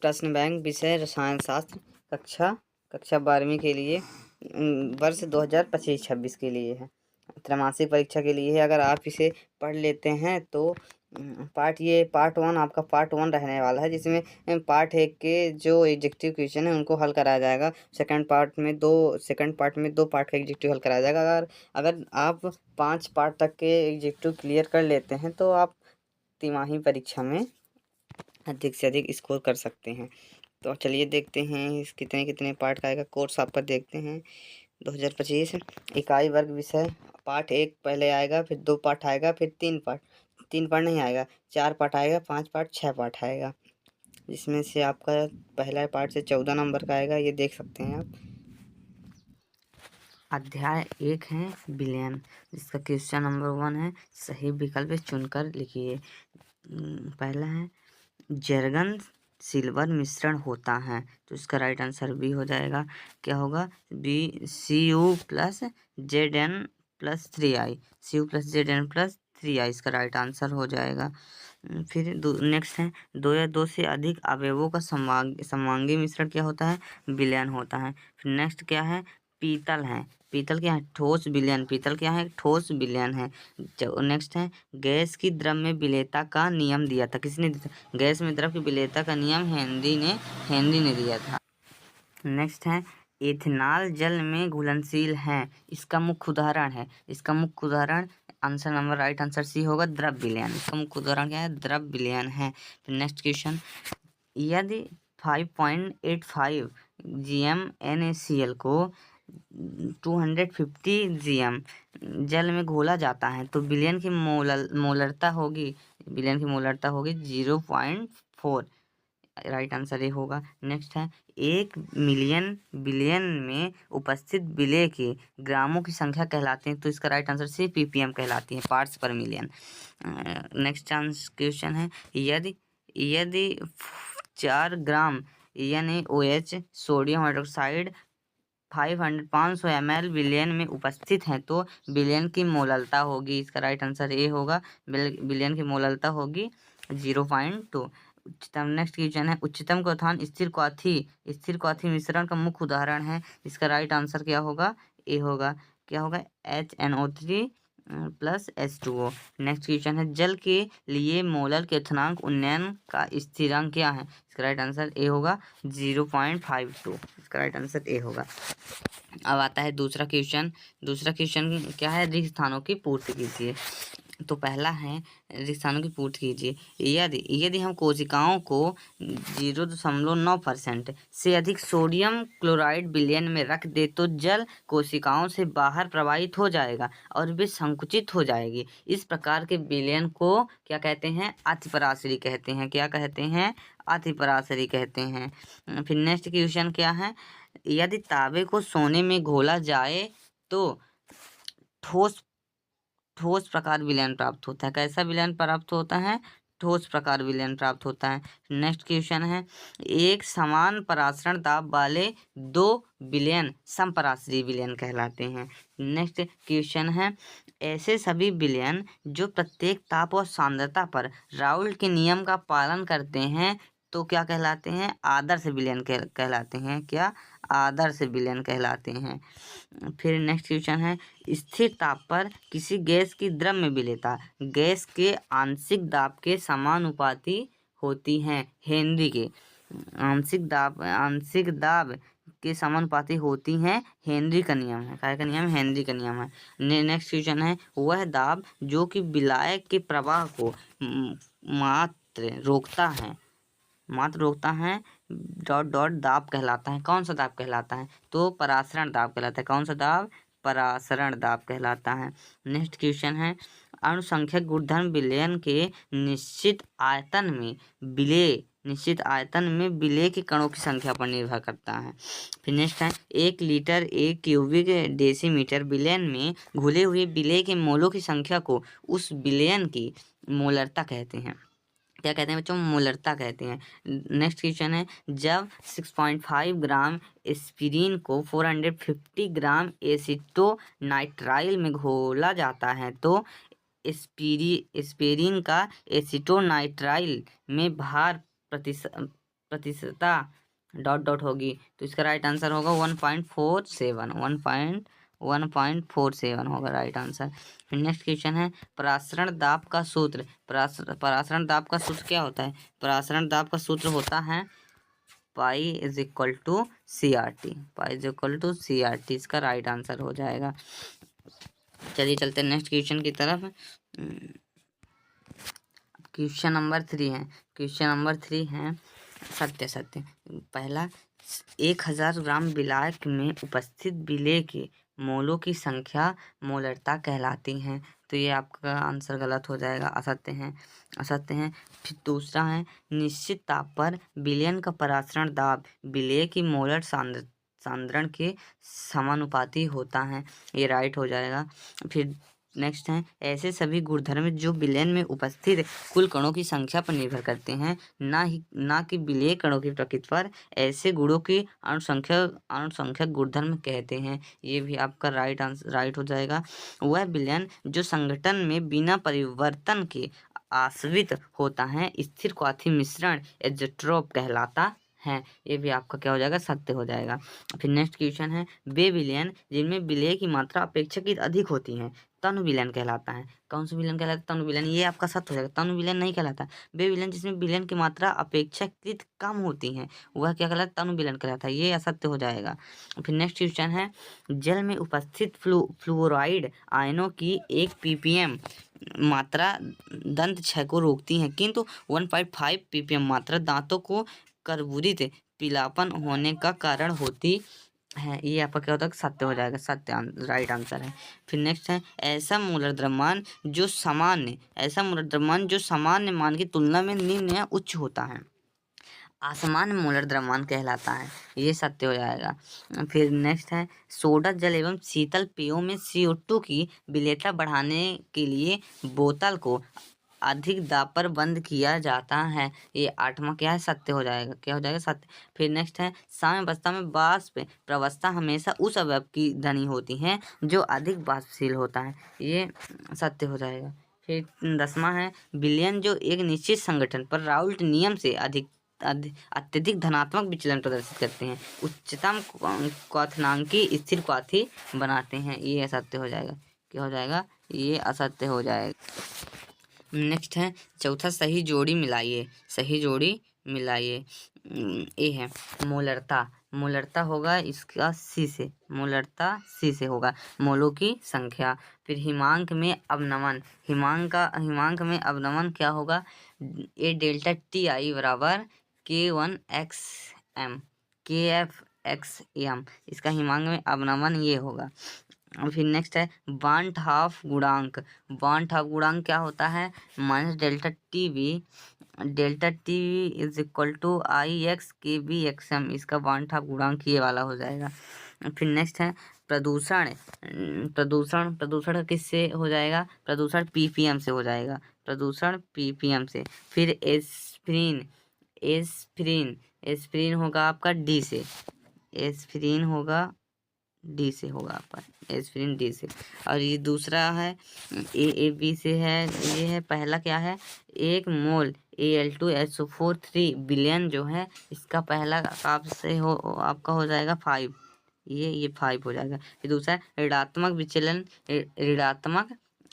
प्रश्न बैंक विषय रसायन शास्त्र कक्षा 12वीं के लिए वर्ष 2025-26 के लिए है, त्रैमासिक परीक्षा के लिए है। अगर आप इसे पढ़ लेते हैं तो पार्ट 1 आपका पार्ट 1 रहने वाला है, जिसमें पार्ट 1 के जो एग्जेक्टिव क्वेश्चन है उनको हल कराया जाएगा। सेकंड पार्ट में दो पार्ट का एग्जेक्टिव हल कराया जाएगा। अगर आप 5 पार्ट तक के एग्जेक्टिव क्लियर कर लेते हैं तो आप तिमाही परीक्षा में अधिक से अधिक स्कोर कर सकते हैं। तो चलिए देखते हैं इस कितने पार्ट का आएगा। कोर्स आपका देखते हैं 2025 इकाई वर्ग विषय पार्ट 1 पहले आएगा, फिर 2 पार्ट आएगा, फिर 3 पार्ट नहीं आएगा, 4 पार्ट आएगा, 5 पार्ट, 6 पार्ट आएगा, जिसमें से आपका पहला पार्ट से 14 नंबर का आएगा। ये देख सकते हैं आप। अध्याय 1 है विलयन, जिसका क्वेश्चन नंबर 1 है सही विकल्प चुनकर लिखिए। पहला है जर्गन सिल्वर मिश्रण होता है, तो इसका राइट आंसर बी हो जाएगा। क्या होगा? बी Cu+Zn+3i, Cu+Zn+3i इसका राइट आंसर हो जाएगा। फिर नेक्स्ट है 2 या 2 से अधिक अवयवों का समांगी मिश्रण क्या होता है? विलयन होता है। फिर नेक्स्ट क्या है? पीतल है। पीतल क्या है? ठोस विलयन। पीतल क्या है? ठोस विलयन है। नेक्स्ट है गैस की द्रव में विलेयता का नियम दिया था। किसने दिया था? गैस में द्रव की विलेयता का नियम हेनरी ने दिया था। नेक्स्ट है एथेनॉल जल में घुलनशील है, इसका मुख्य उदाहरण है। इसका मुख्य उदाहरण answer number right answer C होगा, द्रव विलयन। इसका मुख्य उदाहरण क्या है? द्रव विलयन है। फिर नेक्स्ट क्वेश्चन, यदि 5.85 GM NaCl को 250 GM जल में घोला जाता है तो विलयन की मोलरता होगी 0.4। राइट आंसर ये होगा। नेक्स्ट है 1 मिलियन बिलियन में उपस्थित विलेय के ग्रामों की संख्या कहलाते हैं, तो इसका राइट आंसर सी ppm कहलाती है, पार्ट्स पर मिलियन। नेक्स्ट क्वेश्चन है यदि 4 ग्राम NaOH सोडियम हाइड्रोक्साइड 500 ml विलयन में उपस्थित है तो विलयन की मोलरता होगी। इसका राइट आंसर ए होगा, विलयन की मोलरता होगी 0.2। उच्चतम नेक्स्ट क्वेश्चन है उच्चतम क्वथनांक स्थिर क्वाथी मिश्रण का मुख्य उदाहरण है। इसका राइट आंसर क्या होगा? ए होगा। क्या होगा? HNO3+H2O। नेक्स्ट क्वेश्चन है जल के लिए मोलर क्वथनांक उन्नयन का स्थिरांक क्या है? इसका राइट आंसर ए होगा 0.52। इसका राइट आंसर ए होगा। अब आता है दूसरा क्वेश्चन क्या है? रिक्त स्थानों की पूर्ति कीजिए। तो पहला है रिक्त स्थानों की पूर्ति कीजिए। यदि हम कोशिकाओं को 0.9% से अधिक सोडियम क्लोराइड विलयन में रख दे तो जल कोशिकाओं से बाहर प्रवाहित हो जाएगा और वे संकुचित हो जाएगी। इस प्रकार के विलयन को क्या कहते हैं? अतिपराशरी कहते हैं। क्या कहते हैं? अतिपराशरी कहते हैं। फिर नेक्स्ट क्वेश्चन क्या है? यदि तांबे को सोने में घोला जाए तो ठोस प्रकार विलयन प्राप्त होता है। कैसा विलयन प्राप्त होता है? ठोस प्रकार विलयन प्राप्त होता है। नेक्स्ट क्वेश्चन है एक समान परासरण दाब वाले 2 विलयन समपराशरी विलयन कहलाते हैं। नेक्स्ट क्वेश्चन है ऐसे सभी विलयन जो प्रत्येक ताप और सांद्रता पर राउल्ट के नियम का पालन करते हैं तो क्या कहलाते हैं? आदर्श विलयन कहलाते हैं। क्या? आदर्श विलयन कहलाते हैं। फिर नेक्स्ट क्वेश्चन है स्थिर ताप पर किसी गैस की द्रव में विलेयता गैस के आंशिक दाब के समानुपाती होती है। हेनरी के आंशिक दाब के समानुपाती होती हैं। हेनरी का नियम है। क्या का नियम? हेनरी का नियम है। नेक्स्ट क्वेश्चन है वह दाब जो कि विलायक के प्रवाह को मात्र रोकता है दाब कहलाता है। कौन सा दाब कहलाता है? तो परासरण दाब कहलाता है। कौन सा दाब? परासरण दाब कहलाता है। नेक्स्ट क्वेश्चन है अणुसंख्यक गुणधर्म विलयन के निश्चित आयतन में विलेय के कणों की संख्या पर निर्भर करता है। फिर नेक्स्ट है 1 लीटर 1 क्यूबिक डेसीमीटर विलयन में घुले हुए विलेय के मोलों की संख्या को उस विलयन की मोलरता कहते हैं। क्या कहते हैं बच्चों? मोलरता कहते हैं। नेक्स्ट क्वेश्चन है जब 6.5 ग्राम एस्पिरिन को 450 ग्राम एसिटोनाइट्राइल में घोला जाता है तो एस्पिरिन का एसिटोनाइट्राइल में भार प्रतिशतता डॉट डॉट होगी तो इसका राइट आंसर होगा 1.47 1.47 होगा राइट आंसर। फिर नेक्स्ट क्वेश्चन है परासरण दाब का सूत्र। परासरण दाब का सूत्र क्या होता है? परासरण दाब का सूत्र होता है pi is equal to C R T. Pi is equal to C R T इसका राइट आंसर हो जाएगा। चलिए चलते हैं नेक्स्ट क्वेश्चन की तरफ। क्वेश्चन नंबर 3 है। क्वेश्चन नंबर 3 है सत्य सत्य। पहला 1000 ग्राम विलायक में उपस्थित विलेय के मोलों की संख्या मोलरता कहलाती है। तो ये आपका आंसर गलत हो जाएगा, असत्य है, असत्य है। फिर दूसरा है निश्चित ताप पर विलयन का परासरण दाब विलेय की मोलर सांद्रण के समानुपाती होता है, ये राइट हो जाएगा। फिर नेक्स्ट है ऐसे सभी गुणधर्म जो विलयन में उपस्थित कुल कणों की संख्या पर निर्भर करते हैं, ना कि विलेय कणों की प्रकृति पर, ऐसे गुणों की अनुसंख्यक गुणधर्म कहते हैं। ये भी आपका राइट हो जाएगा। वह विलयन जो संगठन में बिना परिवर्तन के आश्रित होता है स्थिर क्वाथी मिश्रण एज़ोट्रोप कहलाता है। ये भी आपका क्या हो जाएगा? सत्य हो जाएगा। फिर नेक्स्ट क्वेश्चन है वे विलयन जिनमें विलेय की मात्रा अपेक्षाकृत अधिक होती है तनु विलयन कहलाता है। कौन सा विलयन कहलाता है? तनु विलयन। ये आपका सत्य हो जाएगा, तनु विलयन नहीं कहलाता। वे विलयन जिसमें विलयन की मात्रा अपेक्षाकृत कम होती है वह क्या कहलाता है? तनु विलयन कहलाता है, ये असत्य हो जाएगा। फिर नेक्स्ट क्वेश्चन है जल में उपस्थित फ्लोराइड आयनों की 1 ppm मात्रा दंत क्षय को रोकती है किंतु 1.5 ppm मात्रा दांतों को कर्बूरित पीलापन होने का कारण होती है। ये आपका क्या होता है? सत्य हो जाएगा, सत्य राइट आंसर है। फिर नेक्स्ट है ऐसा मूलर द्रव्यमान जो सामान्य मान की तुलना में निम्न या उच्च होता है असामान्य मोलर द्रव्यमान कहलाता है, ये सत्य हो जाएगा। फिर नेक्स्ट है सोडा जल एवं शीतल पेयों में CO2 की विलेयता बढ़ाने के लिए बोतल को अधिक दाब पर बंद किया जाता है, ये 8वां क्या है? सत्य हो जाएगा, क्या हो जाएगा? सत्य। फिर नेक्स्ट है साम्यावस्था में वाष्प प्रवस्था हमेशा उस अवयव की धनी होती है जो अधिक वाष्पशील होता है, ये सत्य हो जाएगा। फिर 10वां है विलयन जो एक निश्चित संगठन पर राउल्ट नियम से अत्यधिक धनात्मक विचलन प्रदर्शित करते हैं उच्चतम क्वथनांकी स्थिर क्वाथी बनाते हैं, ये असत्य हो जाएगा, क्या हो जाएगा? ये असत्य हो जाएगा। नेक्स्ट है चौथा सही जोड़ी मिलाइए। ए है मोलरता होगा इसका सी से होगा मोलों की संख्या। फिर हिमांक में अवनमन क्या होगा? ए डेल्टा TI बराबर K1XM KFXM, इसका हिमांक में अवनमन ये होगा। फिर नेक्स्ट है बांट हाफ गुणांक क्या होता है? Delta T is equal to IX/KB/XM, इसका बांट हाफ गुणांक ये वाला हो जाएगा। फिर नेक्स्ट है प्रदूषण का किससे हो जाएगा? प्रदूषण ppm से हो जाएगा, प्रदूषण ppm से। फिर एस्पिरिन होगा आपका D से, एस्पिरिन होगा D से होगा आपका, एस्पिरिन D से। और ये दूसरा है AAB से है, ये है पहला क्या है? 1 मोल Al2SO4 3 विलयन जो है इसका पहला आपसे आपका हो जाएगा 5, ये 5 हो जाएगा। फिर दूसरा ऋणात्मक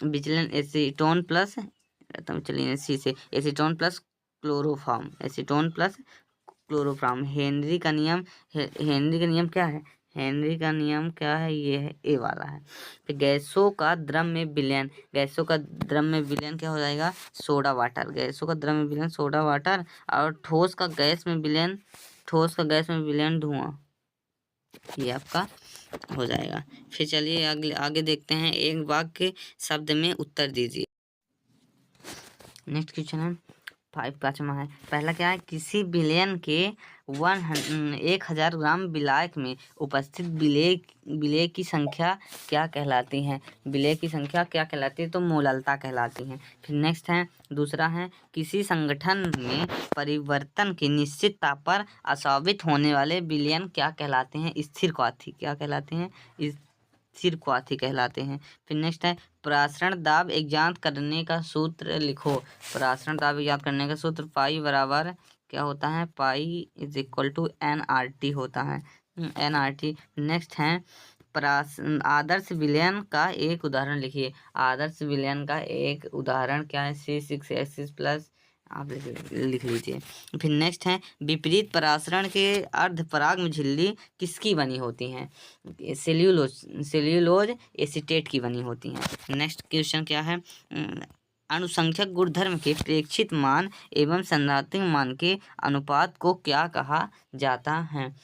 विचलन एसीटोन प्लस सी से एसीटोन प्लस क्लोरोफॉर्म। हेनरी का नियम क्या है? हेनरी का नियम क्या है? ये है ए वाला है। फिर गैसों का द्रव में विलयन क्या हो जाएगा? Soda water. गैसों का द्रव में विलयन सोडा वाटर। और ठोस का गैस में विलयन धुआं, ये आपका हो जाएगा। फिर चलिए आगे देखते हैं एक वाक्य शब्द में उत्तर दीजिए। नेक्स्ट क्वेश्चन है 5वां है। पहला क्या है? किसी विलयन के 1000 ग्राम विलायक में उपस्थित विलेय की संख्या क्या कहलाती है? विलेय की संख्या क्या कहलाती है? तो मोललता कहलाती है। फिर नेक्स्ट है दूसरा है किसी संगठन में परिवर्तन की निश्चित ताप पर असावित होने वाले विलयन क्या कहलाते हैं? स्थिर क्वाथी क्या कहलाते हैं? सिरक्वाथी कहलाते हैं। फिर नेक्स्ट है प्रासरण दाब एक ज्ञात करने का सूत्र लिखो। प्रासरण दाब ज्ञात करने का सूत्र पाई बराबर क्या होता है, pi is equal to NRT होता है, NRT। नेक्स्ट है आदर्श विलयन का एक उदाहरण लिखिए। आदर्श विलयन का एक उदाहरण क्या है, C6H6 प्लस, आप लिख लीजिए। फिर नेक्स्ट है विपरीत परासरण के अर्धपराग में झिल्ली किसकी बनी होती हैं, सेल्यूलोज एसीटेट की बनी होती हैं। नेक्स्ट क्वेश्चन क्या है, अनुसंख्यक गुणधर्म के प्रेक्षित मान एवं सैद्धांतिक मान के अनुपात को क्या कहा जाता है,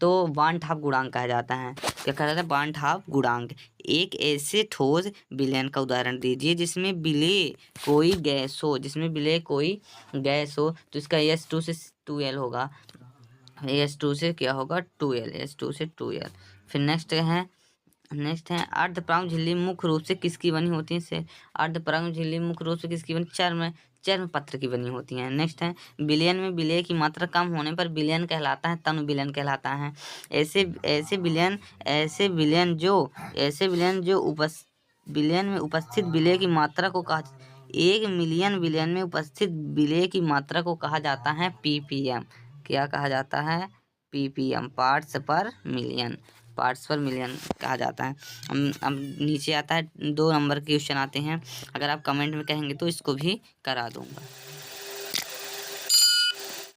तो वान-ठाप गुणांक कहा जाता है। क्या कहा जाता है, वान-ठाप गुणांक। एक ऐसे ठोस विलयन का उदाहरण दीजिए जिसमें विलेय कोई गैस हो, तो इसका S2 से 2L होगा, S2 से क्या होगा 2L, S2 से 2L। फिर नेक्स्ट है अर्धपराग झिल्ली मुख्य रूप से किसकी बनी होती है, अर्धपराग झिल्ली मुख्य रूप से किसकी बनी, चर्म पत्र की बनी होती हैं। नेक्स्ट है विलयन में विलेय की मात्रा कम होने पर विलयन कहलाता है, तनु विलयन कहलाता है। ऐसे विलयन जो विलयन में उपस्थित विलेय की मात्रा को कहा, 1 मिलियन विलयन में उपस्थित विलेय की मात्रा को कहा जाता है ppm। क्या कहा जाता है, ppm, पार्ट्स पर मिलियन कहा जाता है। अब नीचे आता है 2 नंबर के क्वेश्चन आते हैं, अगर आप कमेंट में कहेंगे तो इसको भी करा दूंगा।